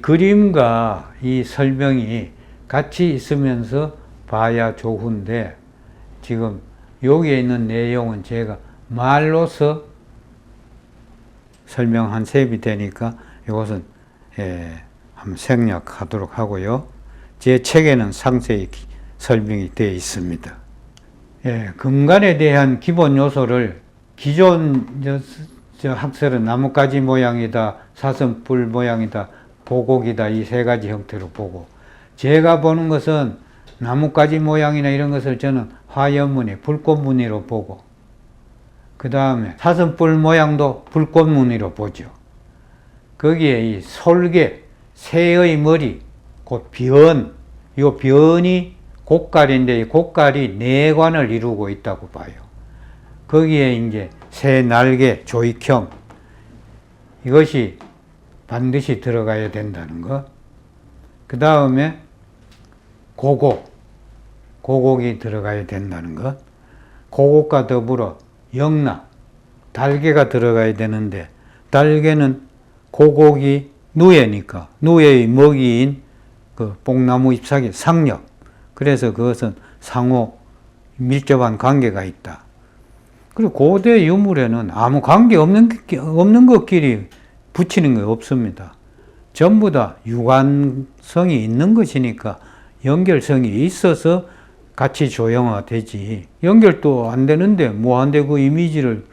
그림과 이 설명이 같이 있으면서 봐야 좋은데, 지금 여기에 있는 내용은 제가 말로서 설명한 셈이 되니까 이것은 한번 생략하도록 하고요. 제 책에는 상세히 설명이 되어 있습니다. 금관에 대한 기본 요소를 기존 학설은 나뭇가지 모양이다, 사슴뿔 모양이다, 보곡이다, 이 세 가지 형태로 보고, 제가 보는 것은 나뭇가지 모양이나 이런 것을 저는 화연무늬, 불꽃무늬로 보고, 그 다음에 사슴뿔 모양도 불꽃무늬로 보죠. 거기에 이 솔개, 새의 머리, 곧 변, 이 변이 곡갈인데 이 곡갈이 내관을 이루고 있다고 봐요. 거기에 이제 새 날개, 조익형, 이것이 반드시 들어가야 된다는 것. 그 다음에 고곡이 들어가야 된다는 것. 고곡과 더불어 영락, 달개가 들어가야 되는데, 달개는 고곡이 누에니까, 누에의 먹이인 그 뽕나무 잎사귀 상엽, 그래서 그것은 상호 밀접한 관계가 있다. 그리고 고대 유물에는 아무 관계 없는 것끼리 붙이는 게 없습니다. 전부 다 유관성이 있는 것이니까 연결성이 있어서 같이 조형화되지. 연결도 안 되는데 뭐한데 그 이미지를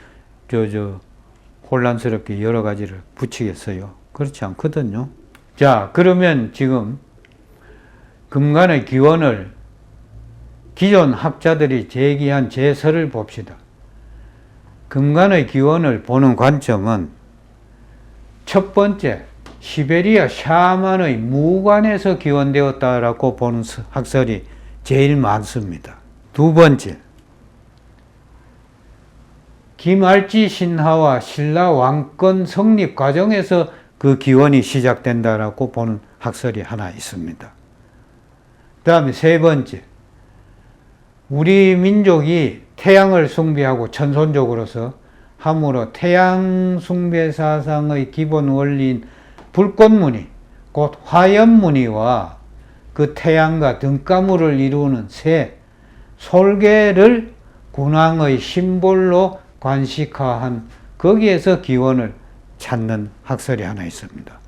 혼란스럽게 여러 가지를 붙이겠어요. 그렇지 않거든요. 자, 그러면 지금 금관의 기원을 기존 학자들이 제기한 제설을 봅시다. 금관의 기원을 보는 관점은 첫 번째, 시베리아 샤만의 무관에서 기원되었다라고 보는 학설이 제일 많습니다. 두 번째, 김알지 신하와 신라 왕권 성립 과정에서 그 기원이 시작된다라고 보는 학설이 하나 있습니다. 그 다음에 세 번째, 우리 민족이 태양을 숭배하고 천손족으로서 함으로 태양 숭배 사상의 기본 원리인 불꽃무늬, 곧 화연무늬와 그 태양과 등가무를 이루는 새, 솔개를 군왕의 심볼로 관식화한, 거기에서 기원을 찾는 학설이 하나 있습니다.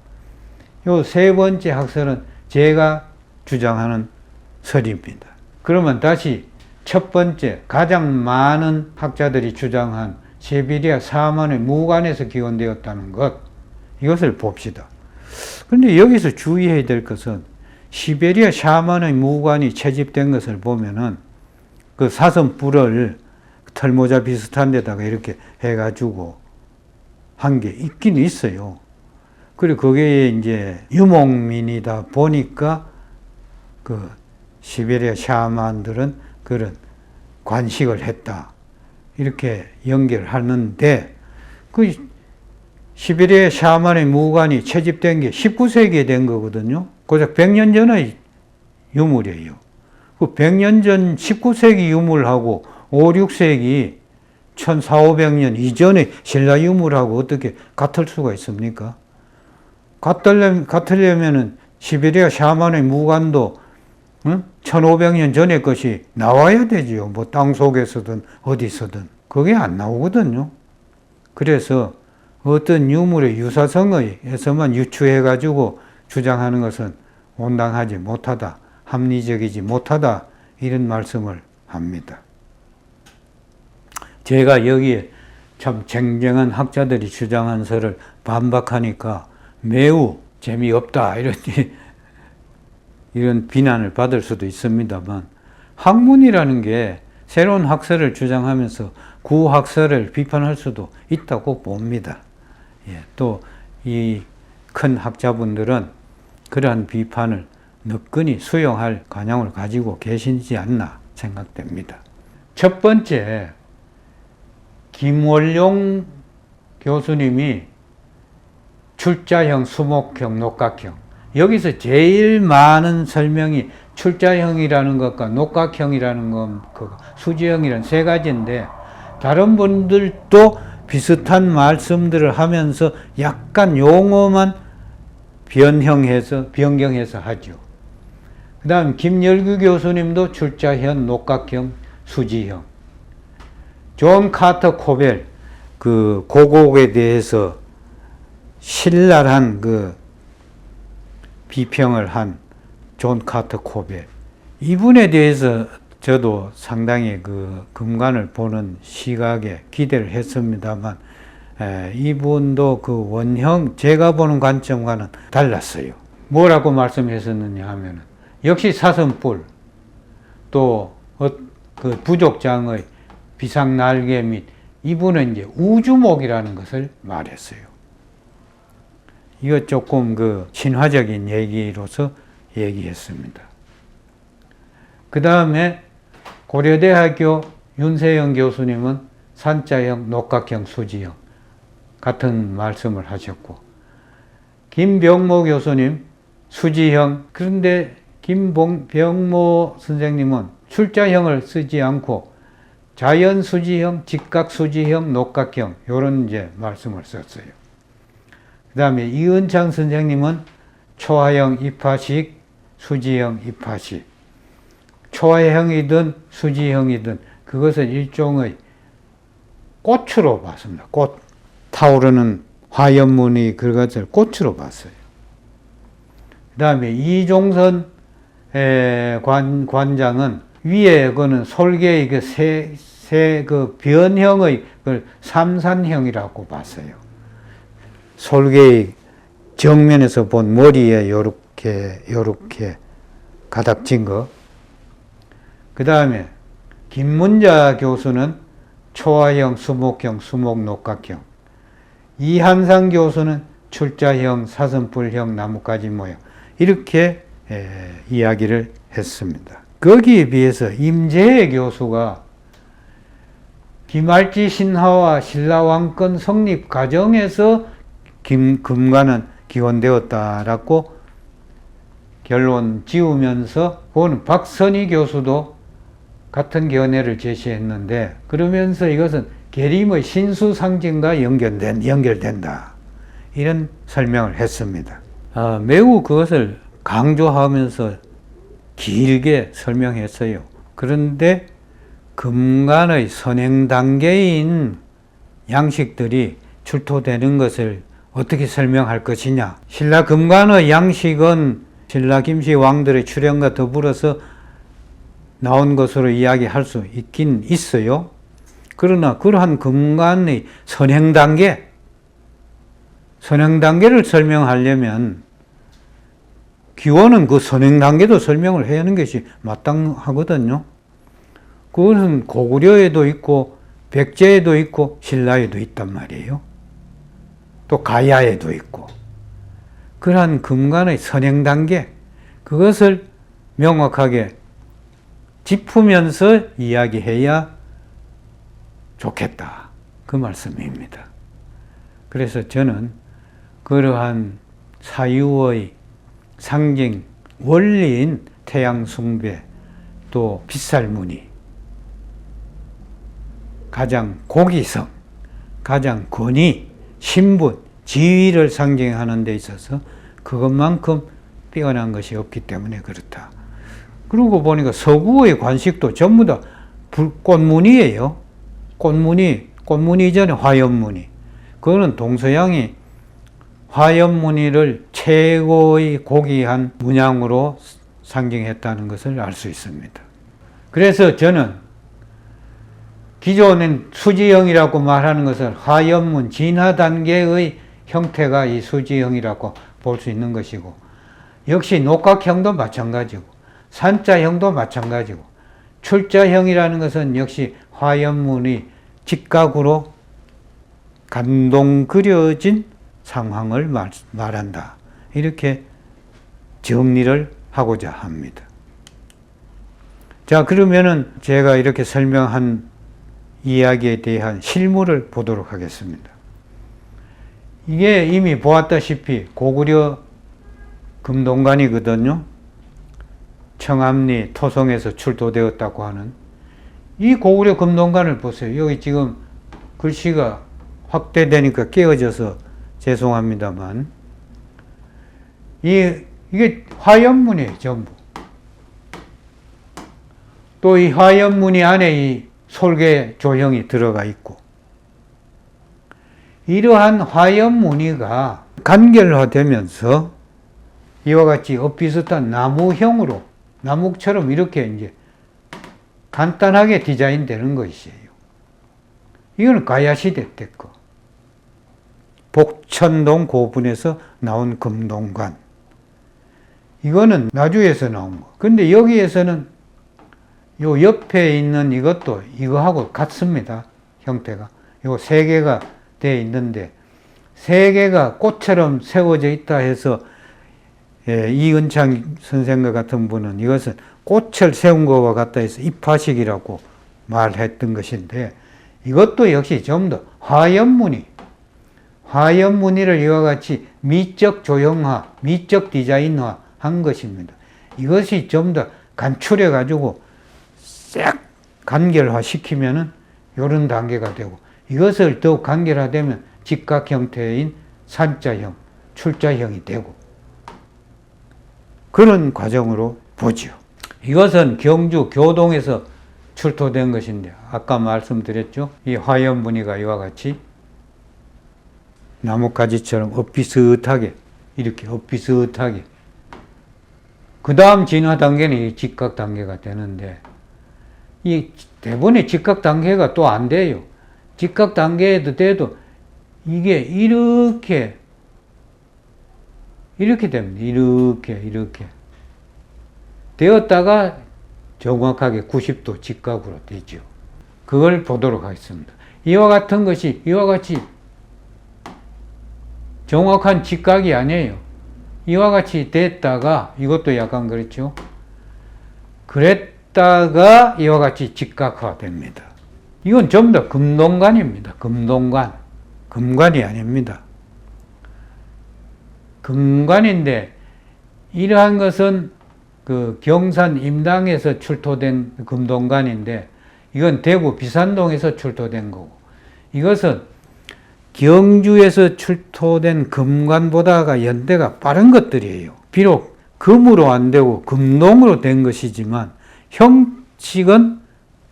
요 세 번째 학설은 제가 주장하는 설입니다. 그러면 다시 첫 번째, 가장 많은 학자들이 주장한 시베리아 사만의 무관에서 기원되었다는 것, 이것을 봅시다. 그런데 여기서 주의해야 될 것은 시베리아 샤만의 무관이 채집된 것을 보면은 그 사슴뿔을 털모자 비슷한 데다가 이렇게 해가지고 한 게 있긴 있어요. 그리고 그게 이제 유목민이다 보니까 그 시베리아 샤만들은 그런 관식을 했다, 이렇게 연결하는데, 그 시베리아 샤만의 무관이 채집된 게 19세기에 된 거거든요. 고작 100년 전의 유물이에요. 그 100년 전 19세기 유물하고 5, 6세기 1400, 500년 이전의 신라 유물하고 어떻게 같을 수가 있습니까? 같으려면은 시베리아 샤만의 무관도 1500년 전의 것이 나와야 되지요. 뭐 땅 속에서든 어디서든. 그게 안 나오거든요. 그래서 어떤 유물의 유사성에서만 유추해가지고 주장하는 것은 온당하지 못하다, 합리적이지 못하다, 이런 말씀을 합니다. 제가 여기에 참 쟁쟁한 학자들이 주장한 설을 반박하니까 매우 재미없다, 이런 비난을 받을 수도 있습니다만, 학문이라는 게 새로운 학설을 주장하면서 구학설을 비판할 수도 있다고 봅니다. 또 이 큰 학자분들은 그러한 비판을 너끈히 수용할 관용을 가지고 계시지 않나 생각됩니다. 첫 번째, 김월용 교수님이 출자형, 수목형, 녹각형, 여기서 제일 많은 설명이 출자형이라는 것과 녹각형이라는 것, 수지형이라는 세 가지인데, 다른 분들도 비슷한 말씀들을 하면서 약간 용어만 변경해서 하죠. 그 다음 김열규 교수님도 출자형, 녹각형, 수지형. 존 카터 코벨 그 고곡에 대해서 신랄한 그 비평을 한 존 카터 코벨, 이분에 대해서 저도 상당히 그 금관을 보는 시각에 기대를 했습니다만, 이분도 그 원형, 제가 보는 관점과는 달랐어요. 뭐라고 말씀했었느냐 하면은, 역시 사슴뿔, 또 그 부족장의 비상날개 및, 이분은 이제 우주목이라는 것을 말했어요. 이거 조금 그 신화적인 얘기로서 얘기했습니다. 그 다음에 고려대학교 윤세영 교수님은 산자형, 녹각형, 수지형 같은 말씀을 하셨고, 김병모 교수님 수지형, 그런데 김병모 선생님은 출자형을 쓰지 않고 자연 수지형, 직각 수지형, 녹각형 이런 이제 말씀을 썼어요. 그 다음에 이은창 선생님은 초화형 입하식, 수지형 입하식. 초화형이든 수지형이든 그것은 일종의 꽃으로 봤습니다. 꽃, 타오르는 화염무늬 그것을 꽃으로 봤어요. 그 다음에 이종선 관장은 위에 그는 솔개의 그 변형의 그 삼산형이라고 봤어요. 솔개의 정면에서 본 머리에 요렇게 가닥진 거. 그 다음에 김문자 교수는 초화형, 수목형, 수목녹각형. 이한상 교수는 출자형, 사슴뿔형, 나뭇가지 모형. 이렇게 이야기를 했습니다. 거기에 비해서 임재해 교수가 김알지 신화와 신라왕권 성립 과정에서 금관은 기원되었다라고 결론 지으면서, 그건 박선희 교수도 같은 견해를 제시했는데, 그러면서 이것은 계림의 신수상징과 연결된다, 이런 설명을 했습니다. 매우 그것을 강조하면서 길게 설명했어요. 그런데 금관의 선행 단계인 양식들이 출토되는 것을 어떻게 설명할 것이냐. 신라 금관의 양식은 신라 김씨 왕들의 출현과 더불어서 나온 것으로 이야기할 수 있긴 있어요. 그러나 그러한 금관의 선행 단계를 설명하려면 기원은 그 선행 단계도 설명을 해야 하는 것이 마땅하거든요. 그것은 고구려에도 있고 백제에도 있고 신라에도 있단 말이에요. 또 가야에도 있고. 그러한 금관의 선행 단계, 그것을 명확하게 짚으면서 이야기해야 좋겠다, 그 말씀입니다. 그래서 저는 그러한 사유의 상징, 원리인 태양 숭배, 또 빗살무늬, 가장 고기성, 가장 권위, 신분, 지위를 상징하는 데 있어서 그것만큼 뛰어난 것이 없기 때문에 그렇다. 그러고 보니까 서구의 관식도 전부 다 꽃무늬예요. 꽃무늬 이전에 화염무늬. 그거는 동서양이 화염무늬를 최고의 고귀한 문양으로 상징했다는 것을 알 수 있습니다. 그래서 저는 기존엔 수지형이라고 말하는 것은 화염문 진화 단계의 형태가 이 수지형이라고 볼 수 있는 것이고, 역시 녹각형도 마찬가지고 산자형도 마찬가지고, 출자형이라는 것은 역시 화염문이 직각으로 간동 그려진 상황을 말한다, 이렇게 정리를 하고자 합니다. 자, 그러면은 제가 이렇게 설명한 이야기에 대한 실물을 보도록 하겠습니다. 이게 이미 보았다시피 고구려 금동관이거든요. 청암리 토성에서 출토되었다고 하는 이 고구려 금동관을 보세요. 여기 지금 글씨가 확대되니까 깨어져서 죄송합니다만, 이게 화염문이에요, 전부. 또 이 화염무늬 안에 이 솔개 조형이 들어가 있고, 이러한 화염무늬가 간결화되면서 이와 같이 엇비슷한 나무형으로, 나무처럼 이렇게 이제 간단하게 디자인 되는 것이에요. 이거는 가야시대 때 거. 복천동 고분에서 나온 금동관. 이거는 나주에서 나온 거. 근데 여기에서는 요 옆에 있는 이것도 이거하고 같습니다. 형태가. 요 세 개가 되어 있는데, 세 개가 꽃처럼 세워져 있다 해서, 이은창 선생과 같은 분은 이것은 꽃을 세운 것과 같다 해서 입화식이라고 말했던 것인데, 이것도 역시 좀 더 화염무늬를 이와 같이 미적 조형화, 미적 디자인화 한 것입니다. 이것이 좀 더 간출해 가지고 싹 간결화 시키면은 이런 단계가 되고, 이것을 더욱 간결화되면 직각 형태인 산자형, 출자형이 되고, 그런 과정으로 보죠. 이것은 경주 교동에서 출토된 것인데, 아까 말씀드렸죠. 이 화염무늬가 이와 같이 나뭇가지처럼 엇비슷하게, 이렇게 엇비슷하게. 그 다음 진화 단계는 이 직각 단계가 되는데, 이 대부분의 직각 단계가 또 안 돼요. 직각 단계에도 돼도 이게 이렇게 됩니다. 이렇게 되었다가 정확하게 90도 직각으로 되죠. 그걸 보도록 하겠습니다. 이와 같은 것이 이와 같이 정확한 직각이 아니에요. 이와 같이 됐다가, 이것도 약간 그렇죠. 그랬다가 이와 같이 직각화 됩니다. 이건 전부 다 금동관입니다. 금동관. 금관이 아닙니다. 금관인데, 이러한 것은 그 경산 임당에서 출토된 금동관인데, 이건 대구 비산동에서 출토된 거고, 이것은 경주에서 출토된 금관보다가 연대가 빠른 것들이에요. 비록 금으로 안 되고 금동으로 된 것이지만 형식은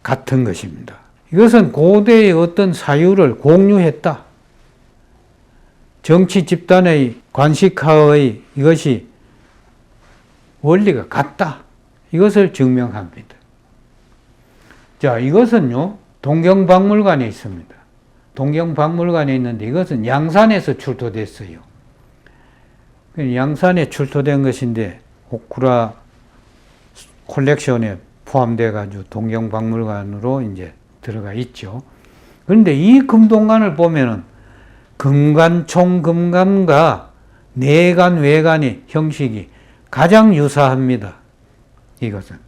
같은 것입니다. 이것은 고대의 어떤 사유를 공유했다. 정치 집단의 관식하의 이것이 원리가 같다. 이것을 증명합니다. 자, 이것은요, 동경박물관에 있습니다. 동경박물관에 있는데, 이것은 양산에서 출토됐어요. 양산에 출토된 것인데, 오쿠라 콜렉션에 포함되어 가지고 동경박물관으로 이제 들어가 있죠. 그런데 이 금동관을 보면은 금관, 총금관과 내관, 외관의 형식이 가장 유사합니다. 이것은.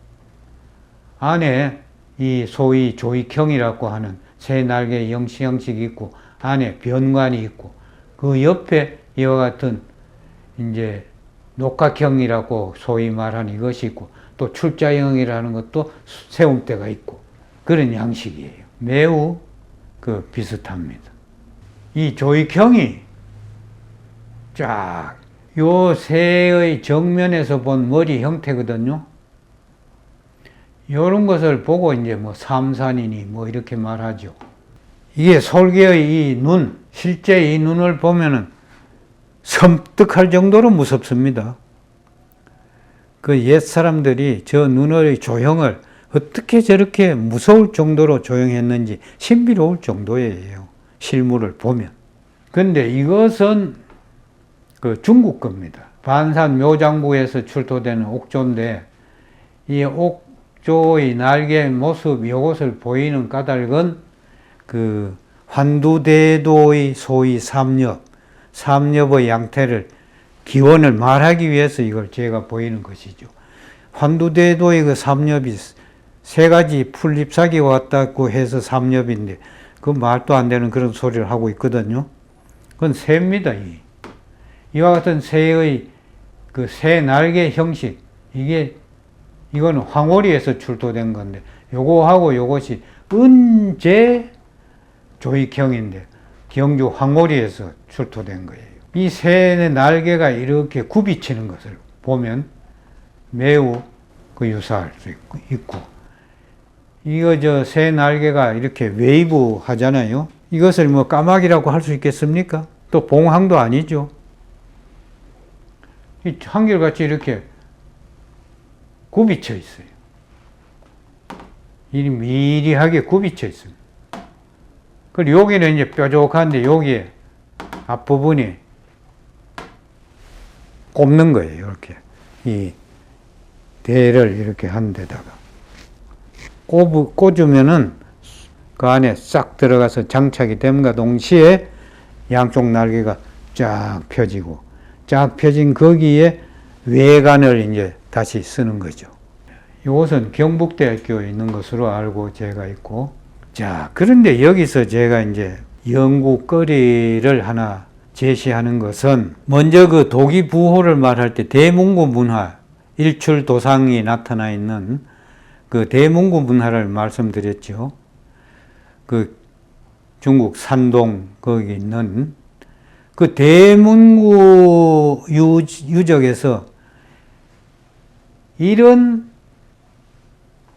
안에 이 소위 조익형이라고 하는 새 날개 형식이 있고, 안에 변관이 있고, 그 옆에 이와 같은 이제 녹각형이라고 소위 말하는 이것이 있고, 또 출자형이라는 것도 세움대가 있고, 그런 양식이에요. 매우 비슷합니다. 이 조익형이 쫙, 요 새의 정면에서 본 머리 형태거든요. 이런 것을 보고 이제 뭐 삼산이니 뭐 이렇게 말하죠. 이게 솔개의 이 눈, 실제 이 눈을 보면은 섬뜩할 정도로 무섭습니다. 그 옛 사람들이 저 눈의 조형을 어떻게 저렇게 무서울 정도로 조형했는지 신비로울 정도예요. 실물을 보면. 근데 이것은 그 중국 겁니다. 반산 묘장부에서 출토되는 옥조인데, 이 옥조의 날개 모습, 이것을 보이는 까닭은 그 환두대도의 소위 삼엽의 양태를, 기원을 말하기 위해서 이걸 제가 보이는 것이죠. 환두대도의 그 삼엽이 세 가지 풀잎사귀가 왔다고 해서 삼엽인데, 그 말도 안 되는 그런 소리를 하고 있거든요. 그건 새입니다. 이와 같은 새의 그 새 날개 형식, 이거는 황홀리에서 출토된 건데, 요거하고 요것이 은제 조익형인데, 경주 황홀리에서 출토된 거예요. 이 새의 날개가 이렇게 굽이치는 것을 보면 매우 유사할 수 있고, 이거 새 날개가 이렇게 웨이브 하잖아요. 이것을 뭐 까마귀라고 할 수 있겠습니까? 또 봉황도 아니죠. 한결같이 이렇게 굽이쳐 있어요. 미리하게 굽이쳐 있습니다. 그리고 여기는 이제 뾰족한데 여기에 앞부분이 꼽는 거예요. 이렇게 이 대를 이렇게 한 데다가 꽂으면은 그 안에 싹 들어가서 장착이 됨과 동시에 양쪽 날개가 쫙 펴지고, 쫙 펴진 거기에 외관을 이제 다시 쓰는 거죠. 이것은 경북대학교에 있는 것으로 알고 제가 있고, 자, 그런데 여기서 제가 이제 연구거리를 하나 제시하는 것은, 먼저 그 도기 부호를 말할 때 대문고 문화, 일출 도상이 나타나 있는 그 대문고 문화를 말씀드렸죠. 그 중국 산동 거기 있는 그 대문고 유적에서 이런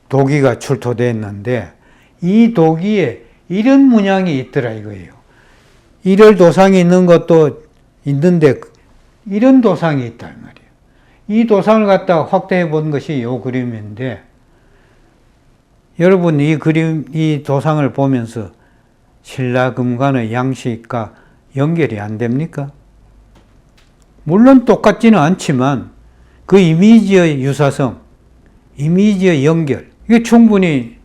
도기가 출토됐는데, 이 도기에 이런 문양이 있더라 이거예요. 일월 도상이 있는 것도 있는데 이런 도상이 있단 말이에요. 이 도상을 갖다가 확대해 본 것이 이 그림인데, 여러분 이 도상을 보면서 신라금관의 양식과 연결이 안 됩니까? 물론 똑같지는 않지만 그 이미지의 유사성, 이미지의 연결, 이게 충분히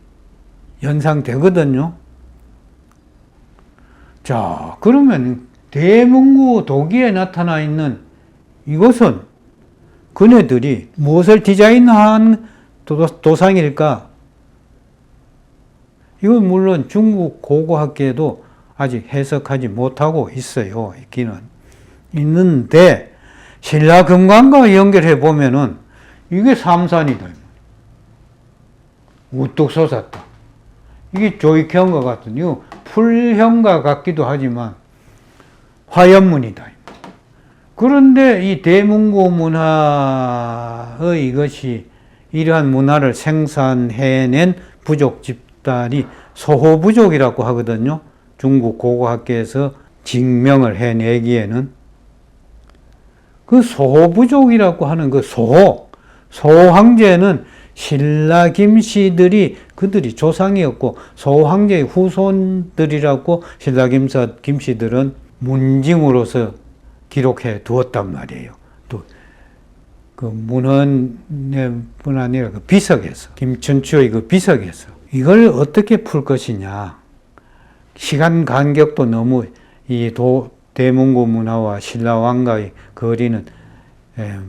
연상되거든요. 자, 그러면 대문고 도기에 나타나 있는 이것은 그네들이 무엇을 디자인한 도상일까? 이건 물론 중국 고고학계도 아직 해석하지 못하고 있어요. 있기는 있는데, 신라금관과 연결해 보면은 이게 삼산이다. 우뚝 솟았다. 이게 조익형과 같은, 이거 풀형과 같기도 하지만 화연문이다. 그런데 이 대문고 문화의 이것이 이러한 문화를 생산해낸 부족 집단이 소호부족이라고 하거든요. 중국 고고학계에서 증명을 해내기에는 그 소호부족이라고 하는 그 소호황제는 신라 김씨들이 그들이 조상이었고, 소호황제의 후손들이라고 신라 김씨들은 문징으로서 기록해 두었단 말이에요. 또 그 문헌뿐 아니라 그 비석에서, 김춘추의 그 비석에서 이걸 어떻게 풀 것이냐. 시간 간격도 너무 이 대문고 문화와 신라왕가의 거리는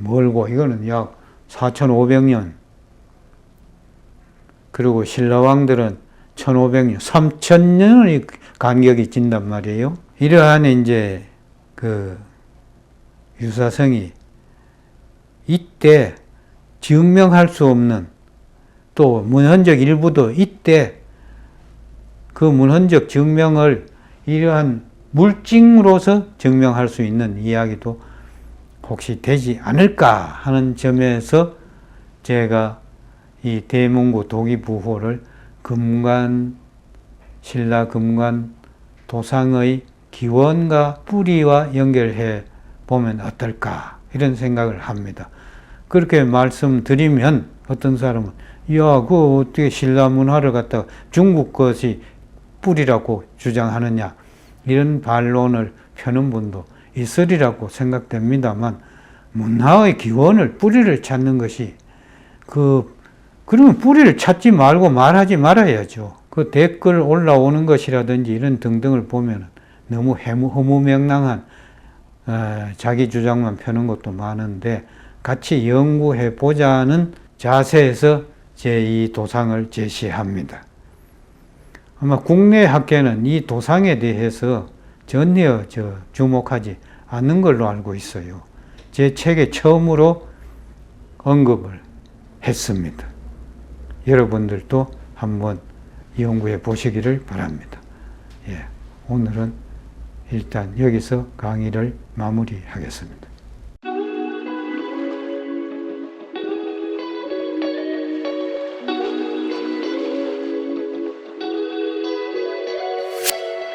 멀고, 이거는 약 4,500년, 그리고 신라왕들은 1,500년, 3,000년의 간격이 진단 말이에요. 이러한 이제 그 유사성이 이때 증명할 수 없는, 또 문헌적 일부도 이때 그 문헌적 증명을 이러한 물증으로서 증명할 수 있는 이야기도 혹시 되지 않을까 하는 점에서 제가 이 대문고 도기부호를 신라 금관 도상의 기원과 뿌리와 연결해 보면 어떨까, 이런 생각을 합니다. 그렇게 말씀드리면 어떤 사람은, 야, 그 어떻게 신라 문화를 갖다가 중국 것이 뿌리라고 주장하느냐, 이런 반론을 펴는 분도 있으리라고 생각됩니다만, 문화의 기원을, 뿌리를 찾는 것이 그러면 뿌리를 찾지 말고 말하지 말아야죠. 그 댓글 올라오는 것이라든지 이런 등등을 보면 너무 허무맹랑한 자기 주장만 펴는 것도 많은데, 같이 연구해 보자는 자세에서 제 이 도상을 제시합니다. 아마 국내 학계는 이 도상에 대해서 전혀 주목하지 않는 걸로 알고 있어요. 제 책에 처음으로 언급을 했습니다. 여러분들도 한번 연구해 보시기를 바랍니다. 예, 오늘은 일단 여기서 강의를 마무리하겠습니다.